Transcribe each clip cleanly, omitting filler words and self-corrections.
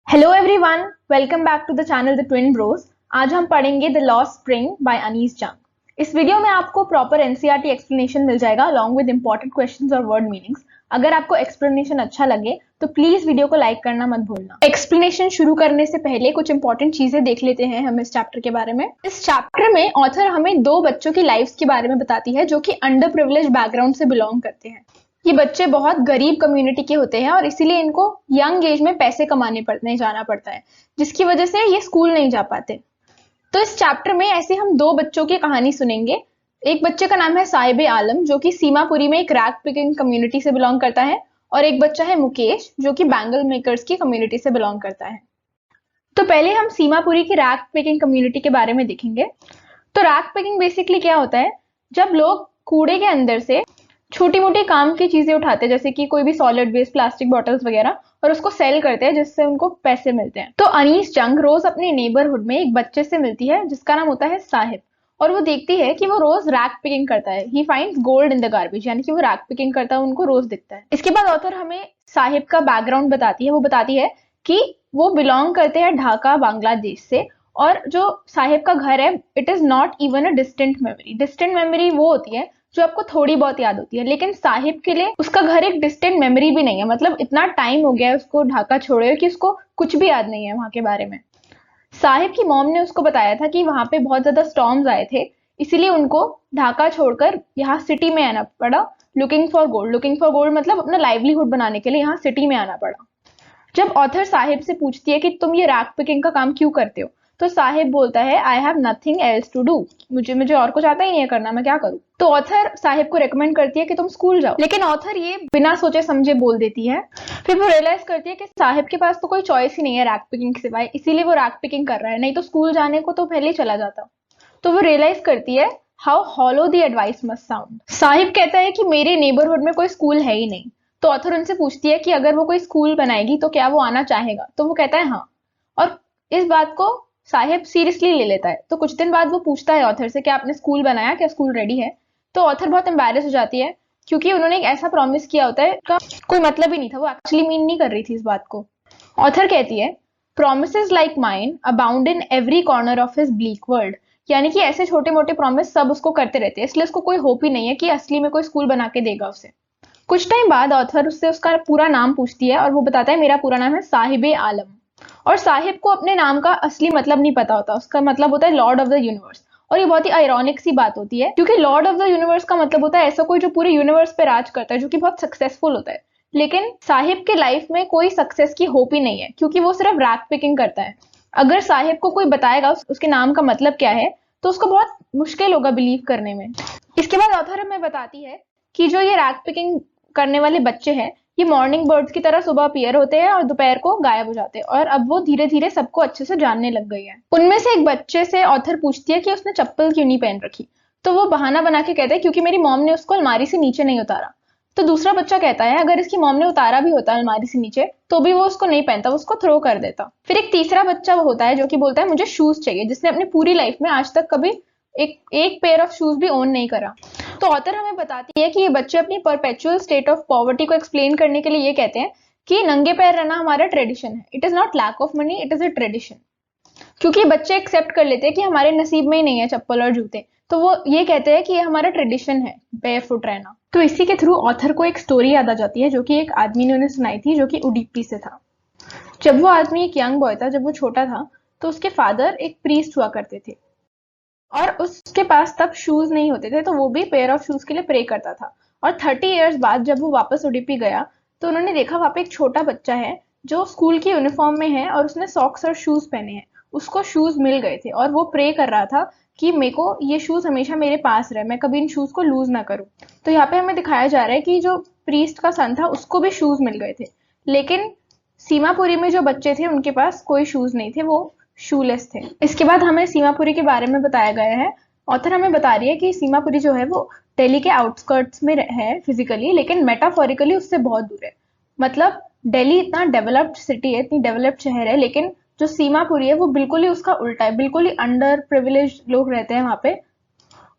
Hello everyone, welcome back to the channel the twin bros. आज हम पढ़ेंगे the lost spring by Anees Jung. इस video में आपको प्रॉपर एनसीईआरटी एक्सप्लेनेशन मिल जाएगा अलॉन्ग विद इंपॉर्टेंट क्वेश्चंस और वर्ड मीनिंग्स। अगर आपको एक्सप्लेनेशन अच्छा लगे तो प्लीज वीडियो को लाइक करना मत भूलना। एक्सप्लेनेशन शुरू करने से पहले कुछ इंपॉर्टेंट चीजें देख लेते हैं हम इस चैप्टर के बारे में। इस चैप्टर में ऑथर हमें दो बच्चों की लाइफ के बारे में बताती है जो कि अंडर प्रिविलेज बैकग्राउंड से बिलोंग करते हैं। ये बच्चे बहुत गरीब कम्युनिटी के होते हैं और इसीलिए इनको यंग एज में पैसे कमाने पड़ते जाना पड़ता है, जिसकी वजह से ये स्कूल नहीं जा पाते। तो इस चैप्टर में ऐसे हम दो बच्चों की कहानी सुनेंगे। एक बच्चे का नाम है साहिब आलम जो कि सीमापुरी में एक रैग पिकिंग कम्युनिटी से बिलोंग करता है, और एक बच्चा है मुकेश जो कि बैंगल मेकर्स की कम्युनिटी से बिलोंग करता है। तो पहले हम सीमापुरी की रैग पिकिंग कम्युनिटी के बारे में देखेंगे। तो रैग पिकिंग बेसिकली क्या होता है, जब लोग कूड़े के अंदर से छोटी मोटी काम की चीजें उठाते हैं, जैसे कि कोई भी सॉलिड वेस्ट, प्लास्टिक बॉटल्स वगैरह, और उसको सेल करते हैं जिससे उनको पैसे मिलते हैं। तो अनीस जंग रोज अपने नेबरहुड में एक बच्चे से मिलती है जिसका नाम होता है साहिब, और वो देखती है कि वो रोज रैग पिकिंग करता है। He finds gold in the garbage, यानी कि वो रैग पिकिंग करता है, उनको रोज दिखता है। इसके बाद ऑथर हमें साहिब का बैकग्राउंड बताती है। वो बताती है कि वो बिलोंग करते हैं ढाका, बांग्लादेश से, और जो साहिब का घर है it is not even a distant memory. Distant memory वो होती है जो आपको थोड़ी बहुत याद होती है, लेकिन साहिब के लिए उसका घर एक डिस्टेंट मेमोरी भी नहीं है। मतलब इतना टाइम हो गया है उसको ढाका छोड़े कि उसको कुछ भी याद नहीं है वहां के बारे में। साहिब की मॉम ने उसको बताया था कि वहां पे बहुत ज्यादा स्टॉर्म्स आए थे, इसीलिए उनको ढाका छोड़कर यहाँ सिटी में आना पड़ा, looking for gold. Looking for gold मतलब अपना लाइवलीहुड बनाने के लिए यहाँ सिटी में आना पड़ा। जब ऑथर साहिब से पूछती है कि तुम ये रैग पिकिंग का काम क्यों करते हो, तो साहिब बोलता है I have nothing else to do. मुझे और कुछ आता ही नहीं है करना, मैं क्या करूं। तो ऑथर साहिब को रेकमेंड करती है कि तुम स्कूल जाओ, लेकिन ऑथर ये बिना सोचे समझे बोल देती है। फिर वो रियलाइज करती है कि साहिब के पास तो कोई चॉइस ही नहीं है रैग पिकिंग के सिवाय, इसीलिए वो रैग पिकिंग कर रहा है, नहीं तो स्कूल जाने को तो पहले ही चला जाता। तो वो रियलाइज करती है how hollow the advice must sound. Sahib कहता है कि मेरे नेबरहुड में कोई स्कूल है ही नहीं। तो ऑथर उनसे पूछती है कि अगर वो कोई स्कूल बनाएगी तो क्या वो आना चाहेगा, तो वो कहता है हाँ। और इस बात को साहिब सीरियसली ले लेता है। तो कुछ दिन बाद वो पूछता है ऑथर से कि आपने स्कूल बनाया, क्या स्कूल रेडी है। तो ऑथर बहुत एम्बैरेस हो जाती है क्योंकि उन्होंने एक ऐसा प्रॉमिस किया होता है का कोई मतलब ही नहीं था, वो एक्चुअली मीन नहीं कर रही थी इस बात को। ऑथर कहती है promises like mine abound in every corner of his bleak world, यानी कि ऐसे छोटे मोटे प्रॉमिस सब उसको करते रहते हैं, इसलिए उसको कोई होप ही नहीं है कि असली में कोई स्कूल बना के देगा उसे। कुछ टाइम बाद ऑथर उससे उसका पूरा नाम पूछती है और वो बताता है मेरा पूरा नाम है साहिब आलम। और साहिब को अपने नाम का असली मतलब नहीं पता होता, उसका मतलब होता है लॉर्ड ऑफ द यूनिवर्स। और ये बहुत ही आयरॉनिक सी बात होती है क्योंकि लॉर्ड ऑफ द यूनिवर्स का मतलब होता है ऐसा कोई जो पूरे यूनिवर्स पे राज करता है, जो कि बहुत सक्सेसफुल होता है। लेकिन साहिब के लाइफ में कोई सक्सेस की होप ही नहीं है क्योंकि वो सिर्फ रैग पिकिंग करता है। अगर साहिब को कोई बताएगा उसके नाम का मतलब क्या है तो उसको बहुत मुश्किल होगा बिलीव करने में। इसके बाद ऑथर हमें बताती है कि जो ये रैग पिकिंग करने वाले बच्चे हैं ये मॉर्निंग बर्ड्स की तरह सुबह अपीयर होते हैं और दोपहर को गायब हो जाते हैं, और अब वो धीरे धीरे सबको अच्छे से जानने लग गई है। उनमें से एक बच्चे से ऑथर पूछती है कि उसने चप्पल क्यों नहीं पहन रखी, तो वो बहाना बना के कहता है क्योंकि मेरी मॉम ने उसको अलमारी से नीचे नहीं उतारा। तो दूसरा बच्चा कहता है अगर इसकी मॉम ने उतारा भी होता अलमारी से नीचे तो भी वो उसको नहीं पहनता, वो उसको थ्रो कर देता। फिर एक तीसरा बच्चा वो होता है जो कि बोलता है मुझे शूज चाहिए, जिसने अपनी पूरी लाइफ में आज तक कभी एक पेयर ऑफ शूज भी ओन नहीं करा। तो ऑथर हमें बताती है कि ये बच्चे अपनी परपेचुअल स्टेट ऑफ पॉवर्टी को एक्सप्लेन करने के लिए ये कहते हैं कि नंगे पैर रहना हमारा ट्रेडिशन है। It is not lack of money, it is a tradition. क्योंकि बच्चे एक्सेप्ट कर लेते हैं कि हमारे नसीब में ही नहीं है चप्पल और जूते, तो वो ये कहते हैं कि ये हमारा ट्रेडिशन है बेयरफुट रहना। तो इसी के थ्रू ऑथर को एक स्टोरी याद आ जाती है जो कि एक आदमी ने उन्हें सुनाई थी जो कि उडीपी से था। जब वो आदमी एक यंग बॉय था, जब वो छोटा था, तो उसके फादर एक प्रीस्ट हुआ करते थे और उसके पास तब शूज नहीं होते थे, तो वो भी पेयर ऑफ शूज के लिए प्रे करता था। और 30 इयर्स बाद जब वो वापस उडीपी गया तो उन्होंने देखा वहां पे एक छोटा बच्चा है जो स्कूल की यूनिफॉर्म में है और उसने सॉक्स और शूज पहने हैं। उसको शूज मिल गए थे और वो प्रे कर रहा था कि मेरे को ये शूज हमेशा मेरे पास रहे, मैं कभी इन शूज को लूज ना करूं। तो यहाँ पे हमें दिखाया जा रहा है कि जो प्रीस्ट का सन था उसको भी शूज मिल गए थे, लेकिन सीमापुरी में जो बच्चे थे उनके पास कोई शूज नहीं थे, वो शूलेस थे। इसके बाद हमें सीमापुरी के बारे में बताया गया है। ऑथर हमें बता रही है कि सीमापुरी जो है वो दिल्ली के आउटस्कर्ट्स में है फिजिकली, लेकिन मेटाफोरिकली उससे बहुत दूर है। मतलब दिल्ली इतना डेवलप्ड सिटी है, इतनी डेवलप्ड शहर है, लेकिन जो सीमापुरी है वो बिल्कुल ही उसका उल्टा है। बिल्कुल ही अंडर प्रिविलेज लोग रहते हैं वहां पे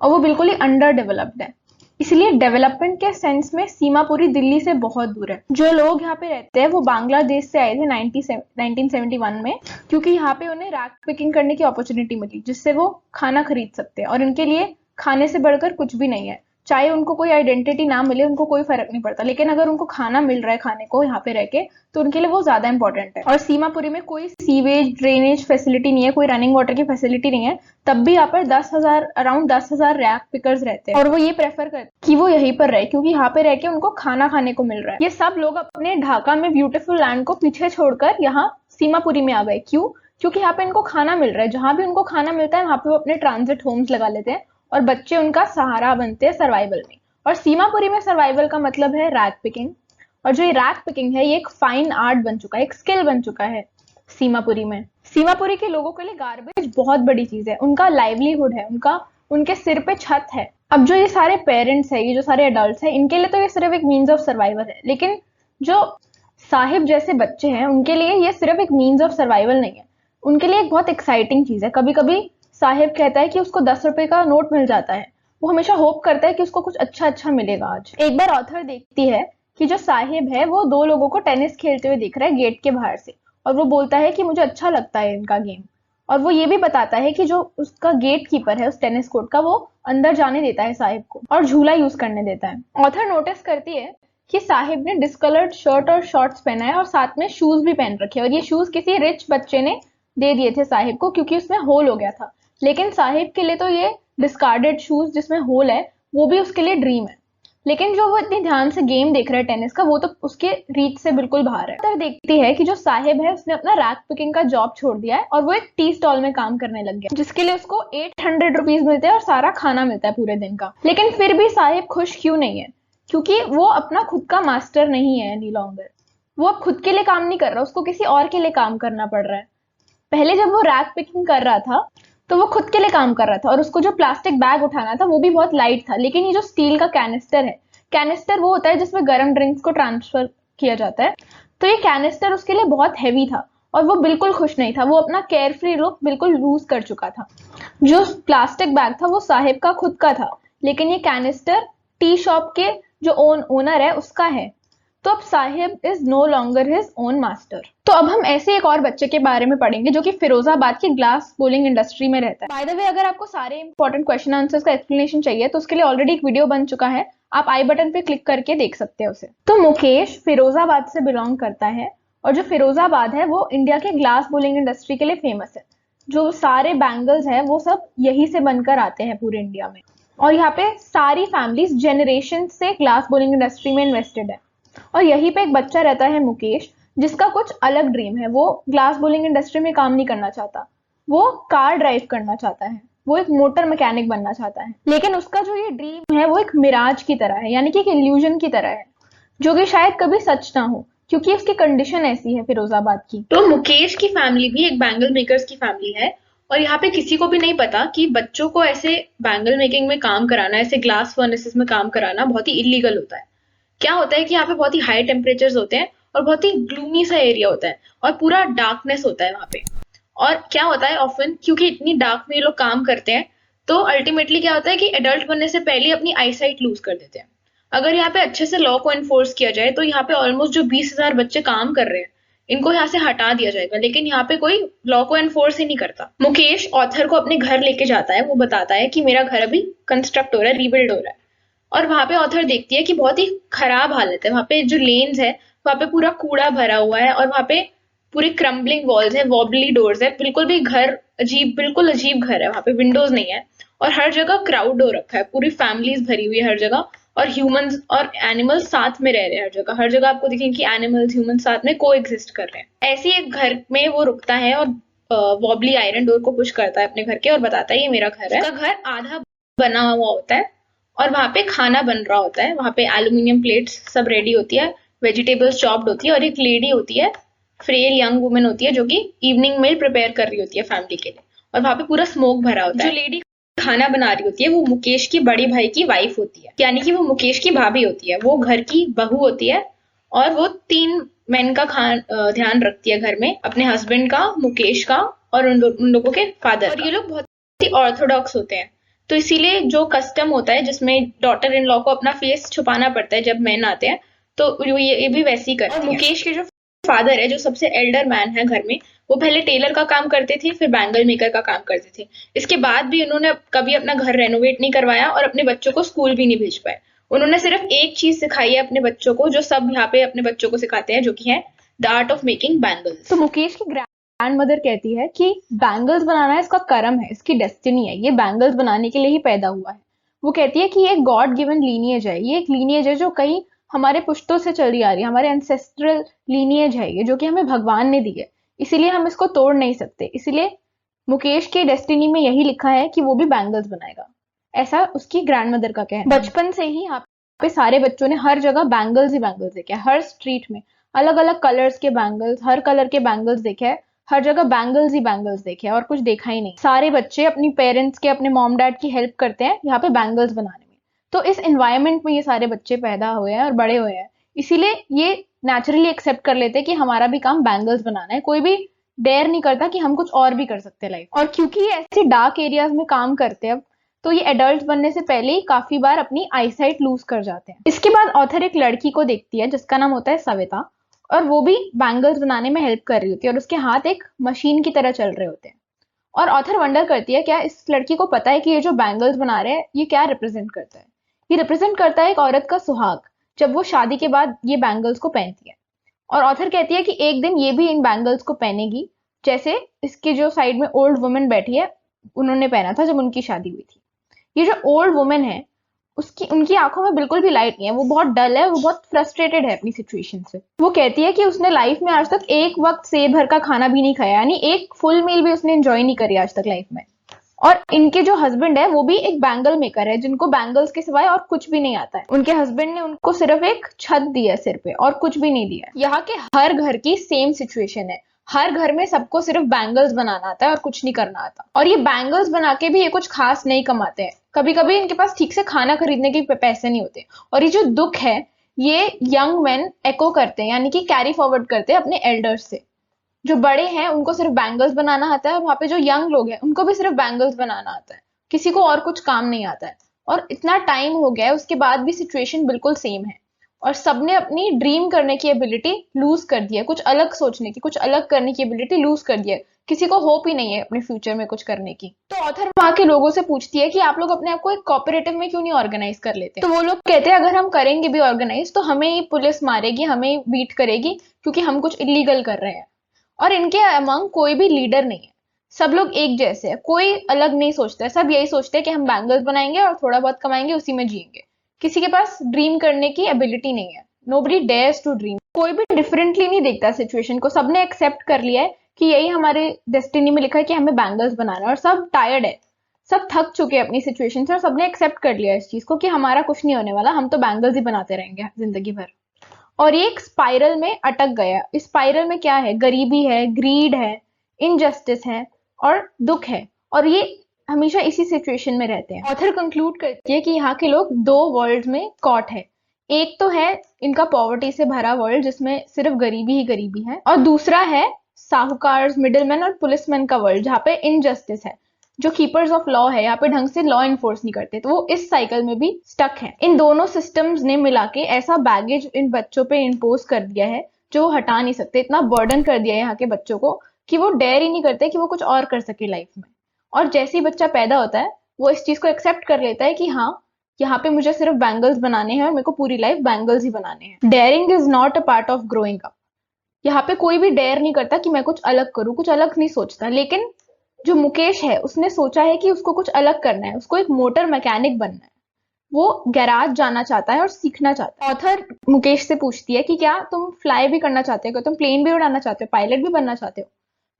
और वो बिल्कुल ही अंडर डेवलप्ड है। इसलिए डेवलपमेंट के सेंस में सीमापुरी दिल्ली से बहुत दूर है। जो लोग यहाँ पे रहते हैं वो बांग्लादेश से आए थे 1971 में, क्योंकि यहाँ पे उन्हें रैक पिकिंग करने की अपॉर्चुनिटी मिली जिससे वो खाना खरीद सकते हैं, और इनके लिए खाने से बढ़कर कुछ भी नहीं है। चाहे उनको कोई आइडेंटिटी ना मिले, उनको कोई फर्क नहीं पड़ता, लेकिन अगर उनको खाना मिल रहा है खाने को यहाँ पे रह के, तो उनके लिए वो ज्यादा इंपॉर्टेंट है। और सीमापुरी में कोई सीवेज ड्रेनेज फैसिलिटी नहीं है, कोई रनिंग वाटर की फैसिलिटी नहीं है, तब भी यहाँ पर अराउंड 10,000 रैक पिकर्स रहते हैं, और वो ये प्रेफर करते हैं कि वो यहीं पर रहे, क्योंकि यहाँ पे रह के उनको खाना खाने को मिल रहा है। ये सब लोग अपने ढाका में ब्यूटीफुल लैंड को पीछे छोड़कर यहाँ सीमापुरी में आ गए। क्यों? क्योंकि यहाँ पे इनको खाना मिल रहा है। जहां भी उनको खाना मिलता है वहां पे वो अपने ट्रांजिट होम्स लगा लेते हैं, और बच्चे उनका सहारा बनते हैं सर्वाइवल में। और सीमापुरी में सर्वाइवल का मतलब है रैक पिकिंग, और जो ये रैक पिकिंग है ये एक फाइन आर्ट बन चुका है, एक स्किल बन चुका है सीमापुरी में। सीमापुरी के लोगों के लिए गार्बेज बहुत बड़ी चीज है, उनका लाइवलीहुड है, उनके सिर पे छत है। अब जो ये सारे पेरेंट्स है, ये जो सारे अडल्ट है, इनके लिए तो ये सिर्फ एक मीन्स ऑफ सर्वाइवल है, लेकिन जो साहिब जैसे बच्चे हैं उनके लिए ये सिर्फ एक मीन्स ऑफ सर्वाइवल नहीं है, उनके लिए एक बहुत एक्साइटिंग चीज है। कभी कभी साहिब कहता है कि उसको 10 रुपए का नोट मिल जाता है, वो हमेशा होप करता है कि उसको कुछ अच्छा मिलेगा आज। एक बार ऑथर देखती है कि जो साहिब है वो 2 लोगों को टेनिस खेलते हुए दिख रहा है गेट के बाहर से, और वो बोलता है कि मुझे अच्छा लगता है इनका गेम, और वो ये भी बताता है कि जो उसका गेट कीपर है उस टेनिस कोर्ट का, वो अंदर जाने देता है साहिब को और झूला यूज करने देता है। ऑथर नोटिस करती है कि साहिब ने डिस्कलर्ड शर्ट और शॉर्ट्स पहना है, और साथ में शूज भी पहन रखे हैं, और ये शूज किसी रिच बच्चे ने दे दिए थे साहिब को, क्योंकि उसमें होल हो गया था। लेकिन साहिब के लिए तो ये डिस्कार्डेड शूज जिसमें होल है वो भी उसके लिए ड्रीम है, लेकिन जो वो इतनी ध्यान से गेम देख रहा है टेनिस का, वो तो उसके रीच से बिल्कुल बाहर है। तब देखती है कि जो साहिब है उसने अपना रैक पिकिंग का जॉब छोड़ दिया है, और वो एक टी स्टॉल में काम करने लग गया, जिसके लिए उसको 800 रुपीज मिलते हैं और सारा खाना मिलता है पूरे दिन का। लेकिन फिर भी साहिब खुश क्यों नहीं है? क्योंकि वो अपना खुद का मास्टर नहीं है एनी लॉन्गर। वो अब खुद के लिए काम नहीं कर रहा, उसको किसी और के लिए काम करना पड़ रहा है। पहले जब वो रैक पिकिंग कर रहा था तो वो खुद के लिए काम कर रहा था, और उसको जो प्लास्टिक बैग उठाना था वो भी बहुत लाइट था। लेकिन ये जो स्टील का कैनिस्टर है, कैनिस्टर वो होता है जिसमें गर्म ड्रिंक्स को ट्रांसफर किया जाता है, तो ये कैनिस्टर उसके लिए बहुत हैवी था, और वो बिल्कुल खुश नहीं था। वो अपना केयर फ्री लुक बिल्कुल लूज कर चुका था। जो प्लास्टिक बैग था वो साहिब का खुद का था, लेकिन ये कैनिस्टर टी शॉप के जो ओनर है उसका है। तो अब Saheb is no longer his own master. तो अब हम ऐसे एक और बच्चे के बारे में पढ़ेंगे जो कि फिरोजाबाद की ग्लास बोलिंग इंडस्ट्री में रहता है। बाय द वे, अगर आपको सारे इंपॉर्टेंट क्वेश्चन आंसर्स का एक्सप्लेनेशन चाहिए तो उसके लिए ऑलरेडी एक वीडियो बन चुका है, आप आई बटन पे क्लिक करके देख सकते हैं उसे। तो मुकेश फिरोजाबाद से बिलोंग करता है, और जो फिरोजाबाद है वो इंडिया के ग्लास बोलिंग इंडस्ट्री के लिए फेमस है। जो सारे बैंगल्स है वो सब यही से बनकर आते हैं पूरे इंडिया में, और यहाँ पे सारी फैमिलीज जेनरेशन से ग्लास बोलिंग इंडस्ट्री में इन्वेस्टेड है। और यहीं पे एक बच्चा रहता है मुकेश, जिसका कुछ अलग ड्रीम है। वो ग्लास बोलिंग इंडस्ट्री में काम नहीं करना चाहता, वो कार ड्राइव करना चाहता है, वो एक मोटर मैकेनिक बनना चाहता है। लेकिन उसका जो ये ड्रीम है वो एक मिराज की तरह है, यानी कि एक इल्यूजन की तरह है, जो कि शायद कभी सच ना हो, क्योंकि उसकी कंडीशन ऐसी है फिरोजाबाद की। तो मुकेश की फैमिली भी एक बैंगल मेकर्स की फैमिली है, और यहाँ पे किसी को भी नहीं पता कि बच्चों को ऐसे बैंगल मेकिंग में काम कराना, ऐसे ग्लास फर्नेसेस में काम कराना बहुत ही इलीगल होता है। क्या होता है कि यहाँ पे बहुत ही हाई टेम्परेचर्स होते हैं, और बहुत ही ग्लूमी सा एरिया होता है, और पूरा डार्कनेस होता है वहाँ पे। और क्या होता है ऑफन, क्योंकि इतनी डार्क में ये लोग काम करते हैं, तो अल्टीमेटली क्या होता है कि एडल्ट बनने से पहले अपनी आईसाइट लूज कर देते हैं। अगर यहाँ पे अच्छे से लॉ को एनफोर्स किया जाए तो यहाँ पे ऑलमोस्ट जो 20,000 बच्चे काम कर रहे हैं इनको यहाँ से हटा दिया जाएगा, लेकिन यहाँ पे कोई लॉ को एनफोर्स ही नहीं करता। मुकेश ऑथर को अपने घर लेके जाता है, वो बताता है कि मेरा घर अभी कंस्ट्रक्ट हो रहा है, रीबिल्ड हो रहा है। और वहां पे ऑथर देखती है कि बहुत ही खराब हालत है, वहां पे जो लेन्स है वहां पे पूरा कूड़ा भरा हुआ है, और वहां पे पूरी क्रम्बलिंग वॉल्स है, वॉबली डोर्स है, बिल्कुल भी घर बिल्कुल अजीब घर है, वहां पे विंडोज नहीं है, और हर जगह क्राउड हो रखा है, पूरी फैमिलीज भरी हुई है हर जगह, और ह्यूमंस और एनिमल्स साथ में रह रहे हैं। हर जगह आपको दिखेंगे कि एनिमल्स ह्यूमंस साथ में को एग्जिस्ट कर रहे हैं। ऐसी एक घर में वो रुकता है, और वॉबली आयरन डोर को पुश करता है अपने घर के, और बताता है ये मेरा घर है। उसका घर आधा बना हुआ होता है, और वहां पे खाना बन रहा होता है। वहां पे एल्यूमिनियम प्लेट्स सब रेडी होती है, वेजिटेबल्स चॉप्ड होती है, और एक लेडी होती है, फ्रेल यंग वुमेन होती है, जो कि इवनिंग मील प्रिपेयर कर रही होती है फैमिली के लिए, और वहां पे पूरा स्मोक भरा होता है। जो लेडी खाना बना रही होती है वो मुकेश की बड़ी भाई की वाइफ होती है, यानी कि वो मुकेश की भाभी होती है, वो घर की बहू होती है, और वो 3 मेन का ध्यान रखती है घर में, अपने हस्बैंड का, मुकेश का, और उन लोगों के फादर। और ये लोग बहुत ही ऑर्थोडॉक्स होते हैं, तो इसीलिए जो कस्टम होता है जिसमें डॉटर इन लॉ को अपना फेस छुपाना पड़ता है जब मेन आते हैं, तो ये भी वैसे ही करती है। और मुकेश के जो फादर है, जो सबसे एल्डर मैन है घर में, वो पहले टेलर का काम करते थे, फिर बैंगल मेकर का काम करते थे। इसके बाद भी उन्होंने कभी अपना घर रेनोवेट नहीं करवाया और अपने बच्चों को स्कूल भी नहीं भेज पाए। उन्होंने सिर्फ एक चीज सिखाई है अपने बच्चों को, जो सब यहाँ पे अपने बच्चों को सिखाते हैं, जो कि है the art of making bangles. तो मुकेश की ग्रैंड मदर कहती है कि बैंगल्स बनाना इसका कर्म है, इसकी डेस्टिनी है, ये बैंगल्स बनाने के लिए ही पैदा हुआ है। वो कहती है कि ये गॉड गिवन लीनियज है, ये एक लीनियज है जो कई हमारे पुश्तों से चली आ रही है, हमारे एंसेस्ट्रल लीनियज है ये, जो कि हमें भगवान ने दी है, इसीलिए हम इसको तोड़ नहीं सकते। इसीलिए मुकेश के डेस्टिनी में यही लिखा है कि वो भी बैंगल्स बनाएगा, ऐसा उसकी ग्रैंड मदर का कहना है। बचपन से ही यहाँ पे सारे बच्चों ने हर जगह बैंगल्स ही बैंगल्स देखे हैं, हर स्ट्रीट में अलग अलग कलर्स के बैंगल्स, हर कलर के बैंगल्स देखे हैं, हर जगह बैंगल्स ही बैंगल्स देखे हैं और कुछ देखा ही नहीं। सारे बच्चे अपनी पेरेंट्स के, अपने मॉम डैड की हेल्प करते हैं यहाँ पे बैंगल्स बनाने में। तो इस एनवायरनमेंट में ये सारे बच्चे पैदा हुए हैं और बड़े हुए हैं, इसीलिए ये नेचुरली एक्सेप्ट कर लेते हैं कि हमारा भी काम बैंगल्स बनाना है। कोई भी डेयर नहीं करता कि हम कुछ और भी कर सकते हैं लाइफ। और क्योंकि ये ऐसे डार्क एरियाज में काम करते हैं अब, तो ये एडल्ट बनने से पहले ही काफी बार अपनी आईसाइट लूज कर जाते हैं। इसके बाद ऑथर एक लड़की को देखती है जिसका नाम होता है सविता, और वो भी बैंगल्स बनाने में हेल्प कर रही होती है और उसके हाथ एक मशीन की तरह चल रहे होते हैं। और ऑथर वंडर करती है क्या इस लड़की को पता है कि ये जो बैंगल्स बना रहे हैं ये क्या रिप्रेजेंट करता है। ये रिप्रेजेंट करता है एक औरत का सुहाग, जब वो शादी के बाद ये बैंगल्स को पहनती है। और ऑथर कहती है कि एक दिन ये भी इन बैंगल्स को पहनेगी, जैसे इसके जो साइड में ओल्ड वुमेन बैठी है उन्होंने पहना था जब उनकी शादी हुई थी। ये जो ओल्ड वुमेन है उनकी आंखों में बिल्कुल भी लाइट नहीं है, वो बहुत डल है, वो बहुत फ्रस्ट्रेटेड है अपनी सिचुएशन से। वो कहती है कि उसने लाइफ में आज तक एक वक्त सेब भर का खाना भी नहीं खाया, यानी एक फुल मील भी उसने एंजॉय नहीं करी आज तक लाइफ में। और इनके जो हस्बैंड है वो भी एक बैंगल मेकर है, जिनको बैंगल्स के सिवाय और कुछ भी नहीं आता है। उनके हस्बैंड ने उनको सिर्फ एक छत दी है सिर पे और कुछ भी नहीं दिया। यहाँ के हर घर की सेम सिचुएशन है, हर घर में सबको सिर्फ बैंगल्स बनाना आता है और कुछ नहीं करना आता। और ये बैंगल्स बना के भी ये कुछ खास नहीं कमाते हैं, कभी कभी इनके पास ठीक से खाना खरीदने के पैसे नहीं होते। और ये जो दुख है ये यंग मैन एको करते हैं, यानी कि कैरी फॉरवर्ड करते हैं अपने एल्डर्स से। जो बड़े हैं उनको सिर्फ बैंगल्स बनाना आता है, और वहां पे जो यंग लोग हैं उनको भी सिर्फ बैंगल्स बनाना आता है, किसी को और कुछ काम नहीं आता है। और इतना टाइम हो गया है उसके बाद भी सिचुएशन बिल्कुल सेम है, और सबने अपनी ड्रीम करने की एबिलिटी लूज कर दी है, कुछ अलग सोचने की, कुछ अलग करने की एबिलिटी लूज कर दी है। किसी को होप ही नहीं है अपने फ्यूचर में कुछ करने की। तो ऑथर वहां के लोगों से पूछती है कि आप लोग अपने आप को एक कोऑपरेटिव में क्यों नहीं ऑर्गेनाइज कर लेते। तो वो लोग कहते हैं अगर हम करेंगे भी ऑर्गेनाइज तो हमें ही पुलिस मारेगी, हमें बीट करेगी, क्योंकि हम कुछ इलीगल कर रहे हैं। और इनके अमंग कोई भी लीडर नहीं है, सब लोग एक जैसे हैं, कोई अलग नहीं सोचता है, सब यही सोचते हैं कि हम बैंगल्स बनाएंगे और थोड़ा बहुत कमाएंगे, उसी में जिएंगे। किसी के पास ड्रीम करने की एबिलिटी नहीं है, नोबडी डेयर्स टू ड्रीम। कोई भी डिफरेंटली नहीं देखता सिचुएशन को, सबने एक्सेप्ट कर लिया है कि यही हमारे डेस्टिनी में लिखा है कि हमें बैंगल्स बनाना है। और सब टायर्ड है, सब थक चुके हैं अपनी सिचुएशन से, और सबने एक्सेप्ट कर लिया इस चीज को कि हमारा कुछ नहीं होने वाला, हम तो बैंगल्स ही बनाते रहेंगे जिंदगी भर। और ये एक स्पाइरल में अटक गया। इस स्पाइरल में क्या है, गरीबी है, ग्रीड है, इनजस्टिस है और दुख है, और ये हमेशा इसी सिचुएशन में रहते हैं। ऑथर कंक्लूड करती है कि यहाँ के लोग दो वर्ल्ड में कॉट है। एक तो है इनका पॉवर्टी से भरा वर्ल्ड जिसमें सिर्फ गरीबी ही गरीबी है, और दूसरा है साहूकार्स, मिडिलमैन और पुलिसमैन का वर्ल्ड, जहाँ पे इनजस्टिस है, जो कीपर्स ऑफ लॉ है, यहाँ पे ढंग से लॉ इन्फोर्स नहीं करते, तो वो इस साइकिल में भी स्टक है। इन दोनों सिस्टम्स ने मिला के ऐसा बैगेज इन बच्चों पे इम्पोज कर दिया है जो वो हटा नहीं सकते, इतना बर्डन कर दिया है यहाँ के बच्चों को कि वो डेयर ही नहीं करते कि वो कुछ और कर सके लाइफ में। और जैसे ही बच्चा पैदा होता है वो इस चीज को एक्सेप्ट कर लेता है कि हाँ, यहाँ पे मुझे सिर्फ बैंगल्स बनाने हैं और मेरे को पूरी लाइफ बैंगल्स ही बनाने हैं। Daring is not a part of growing up. यहाँ पे कोई भी डेयर नहीं करता कि मैं कुछ अलग करूँ, कुछ अलग नहीं सोचता। लेकिन जो मुकेश है उसने सोचा है कि उसको कुछ अलग करना है, उसको एक मोटर मैकेनिक बनना है, वो गैराज जाना चाहता है और सीखना चाहता है। ऑथर मुकेश से पूछती है कि क्या तुम फ्लाई भी करना चाहते हो, क्या तुम प्लेन भी उड़ाना चाहते हो, पायलट भी बनना चाहते हो।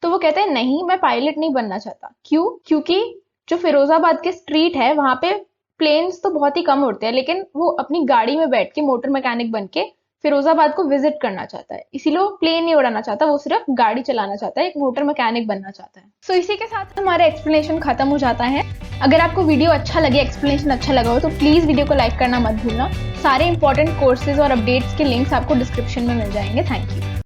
तो वो कहते हैं नहीं, मैं पायलट नहीं बनना चाहता। क्यों? क्योंकि जो फिरोजाबाद के स्ट्रीट है वहां पे प्लेन्स तो बहुत ही कम उड़ते हैं, लेकिन वो अपनी गाड़ी में बैठ के मोटर मैकेनिक बन के फिरोजाबाद को विजिट करना चाहता है, इसीलिए वो प्लेन नहीं उड़ाना चाहता, वो सिर्फ गाड़ी चलाना चाहता है, एक मोटर मैकेनिक बनना चाहता है। सो इसी के साथ हमारा एक्सप्लेनेशन खत्म हो जाता है। अगर आपको वीडियो अच्छा लगे, एक्सप्लेनेशन अच्छा लगा हो, तो प्लीज वीडियो को लाइक करना मत भूलना। सारे इंपॉर्टेंट कोर्सेज और अपडेट्स के लिंक्स आपको डिस्क्रिप्शन में मिल जाएंगे। Thank you.